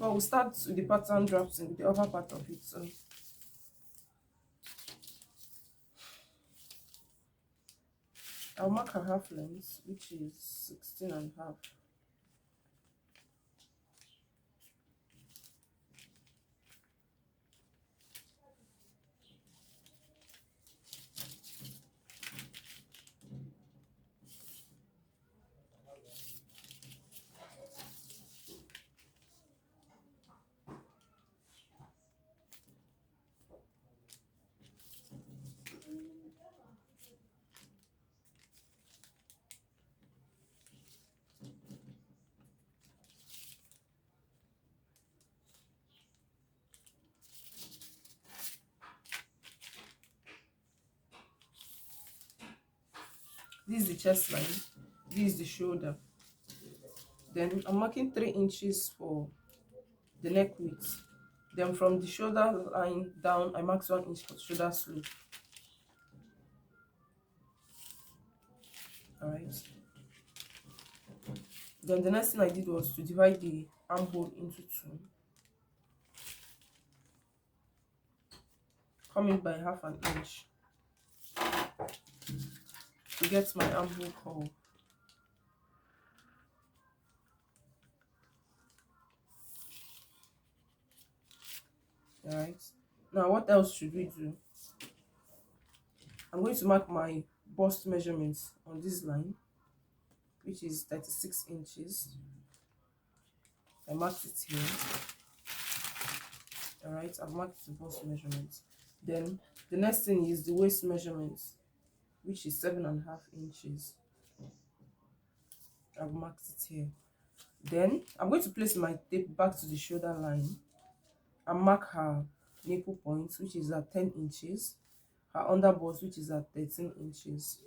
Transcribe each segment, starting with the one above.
of all, we'll start with the pattern drafting with the upper part of it. So I'll mark her half length, which is 16.5. This is the chest line, this is the shoulder. Then I'm marking 3 inches for the neck width. Then from the shoulder line down, I mark 1 inch for shoulder slope. Alright. Then the next thing I did was to divide the armhole into 2. Coming by 1/2 inch to get my armhole curve. Alright. Now what else should we do? I'm going to mark my bust measurements on this line, which is 36 inches. I marked it here. Alright, I've marked the bust measurements. Then the next thing is the waist measurements, which is 7.5 inches. I've marked it here. Then I'm going to place my tape back to the shoulder line and mark her nipple point, which is at 10 inches, her underbust, which is at 13 inches.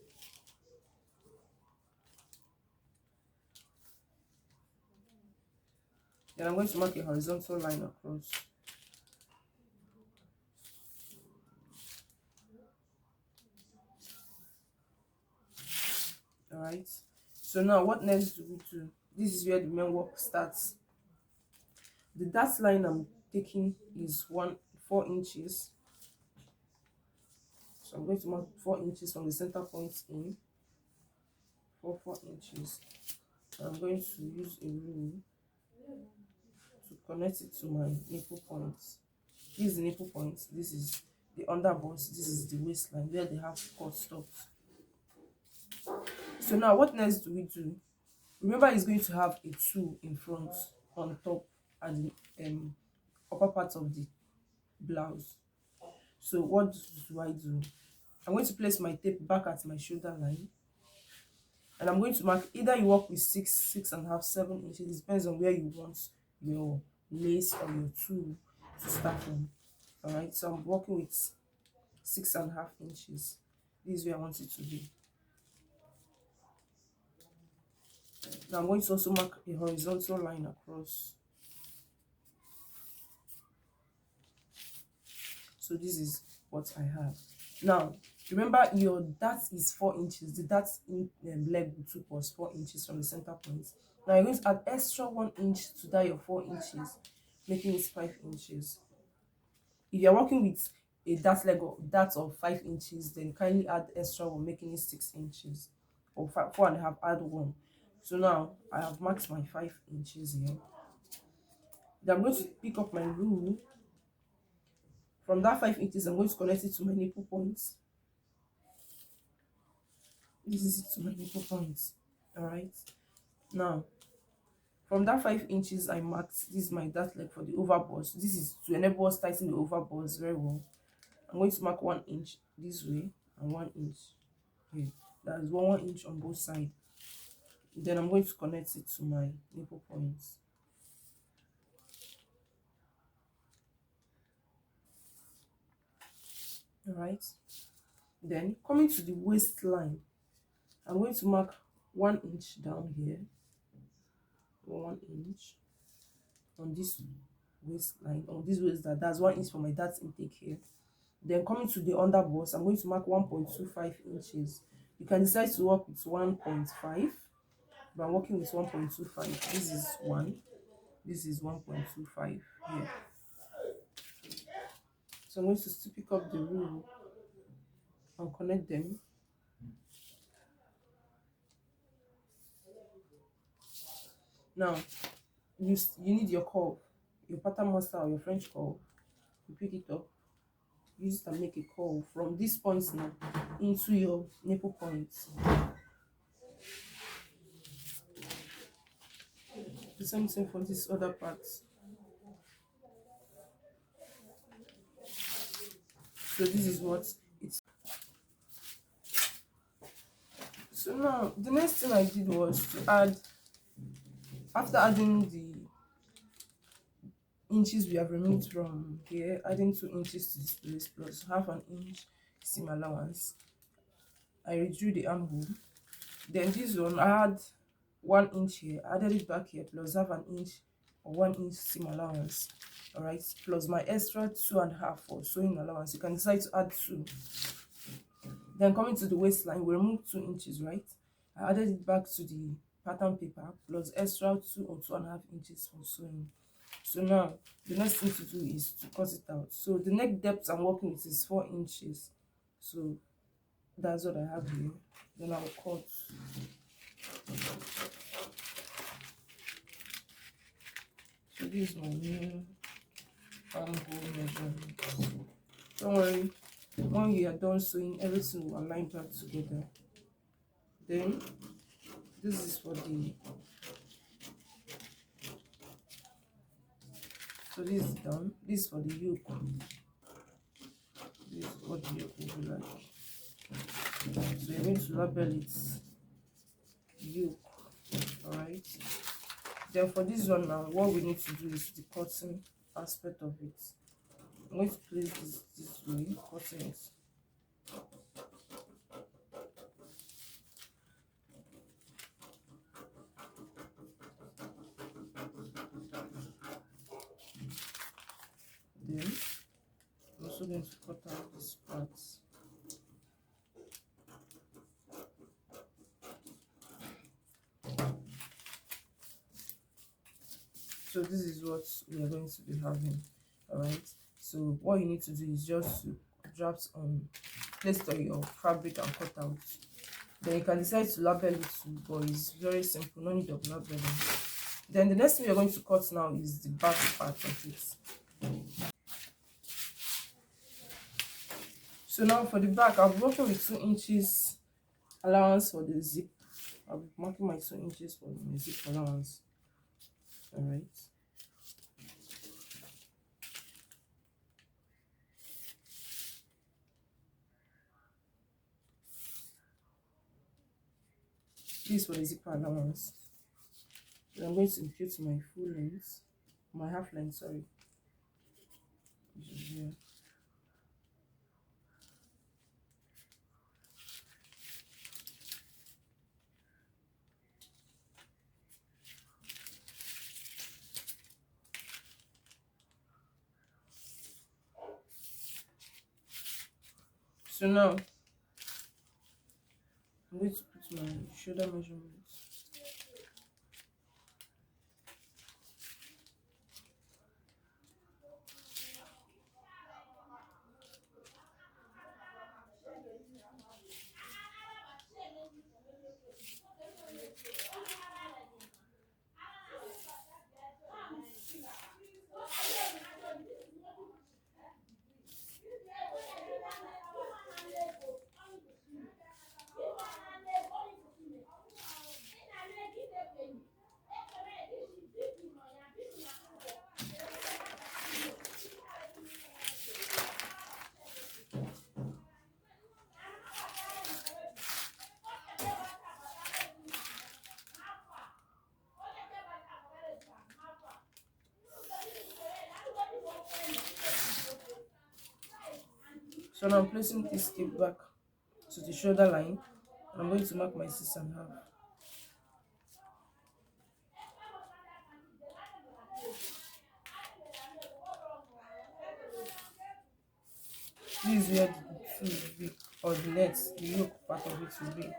Then I'm going to mark a horizontal line across. Alright, so now what next do we do? This is where the main work starts. The dart line I'm taking is 4 inches. So I'm going to mark 4 inches from the center point in. 4 inches. I'm going to use a rule to connect it to my nipple point. This is the nipple point, this is the underbust, this is the waistline where they have cut stops. So now what next do we do? Remember, it's going to have a 2 in front, on top, and the upper part of the blouse. So what do I do? I'm going to place my tape back at my shoulder line, and I'm going to mark, either you work with 6, 6.5, 7 inches. It depends on where you want your lace or your tool to start from. All right, so I'm working with 6.5 inches. This is where I want it to be. Now I'm going to also mark a horizontal line across. So this is what I have. Now remember, your dart is 4 inches. The dart in leg we took was 4 inches from the center point. Now you're going to add extra 1 inch to that your 4 inches, making it 5 inches. If you're working with a dart leg or dart of 5 inches, then kindly add extra 1, making it 6 inches, or 4.5, add 1. So now I have marked my 5 inches here. Then I'm going to pick up my rule. From that 5 inches, I'm going to connect it to my nipple points. This is it to my nipple points. All right. Now, from that 5 inches, I marked, this is my dart leg for the overbust. This is to enable us tighten the overbust very well. I'm going to mark 1 inch this way and 1 inch here. That is 1 inch on both sides. Then I'm going to connect it to my nipple points. All right. Then coming to the waistline, I'm going to mark 1 inch down here, 1 inch on this waistline, on this waist, that's 1 inch for my dart intake here. Then coming to the underbust, I'm going to mark 1.25 inches. You can decide to work with 1.5, but I'm working with 1.25. This is 1. This is 1.25 here. So I'm going to still pick up the rule and connect them. Now you need your curve, your pattern master or your French curve. You pick it up, use it and make a curve from this point now into your nipple point. The same thing for this other part. So this is what it's. So now the next thing I did was to add, after adding the inches we have removed from here, adding 2 inches to this place plus half an inch seam allowance, I redrew the armhole. Then this one I had 1 inch here, added it back here plus half an inch or 1 inch seam allowance, all right, plus my extra 2.5 for sewing allowance. You can decide to add 2. Then coming to the waistline, we remove 2 inches, right? I added it back to the pattern paper plus extra 2 or 2.5 inches for sewing. So now the next thing to do is to cut it out. So the neck depth I'm working with is 4 inches. So that's what I have here. Then I'll cut. So this is my new armhole measurement. Don't worry, when you are done sewing, everything will align back together. Then this is for the, so this is done. This is for the yoke. This is what the yoke will be like. So you're going to label it yoke, alright. Then for this one now, what we need to do is the cutting aspect of it. I'm going to place this way, cutting it. Then I'm also going to cut out this part. So this is what we are going to be having, all right. So what you need to do is just to draft on, place it on your fabric and cut out. Then you can decide to label it too, but it's very simple, no need of labeling. Then the next thing we're going to cut now is the back part of it. So now for the back, I'll be working with 2 inches allowance for the zip. I'll be marking my 2 inches for my zip allowance, all right. This for the zipper allowance. Then I'm going to impute my full length, my half length, sorry, which is here. So now I'm going to put my shoulder measurement. So now I'm placing this tape back to the shoulder line, and I'm going to mark my 6.5. This is where the two will be, or the next, the yoke part of it will be.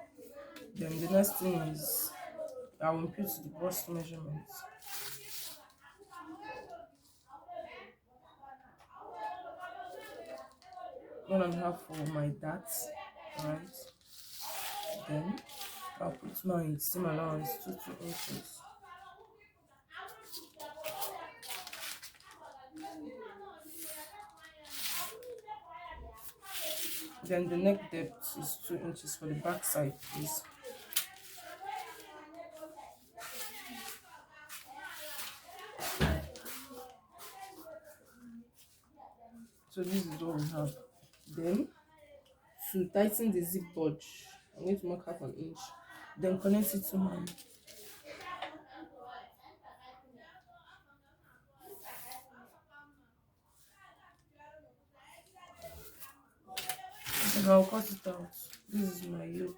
Then the next thing is I will impute the bust measurement. 1.5 for my darts, right? Then I'll put my seam allowance 2 inches. Then the neck depth is 2 inches for the back side, please. So this is what we have. Then to tighten the zip budge, I'm going to mark 1/2 inch. Then connect it to my and I'll cut it out. This is my yoke.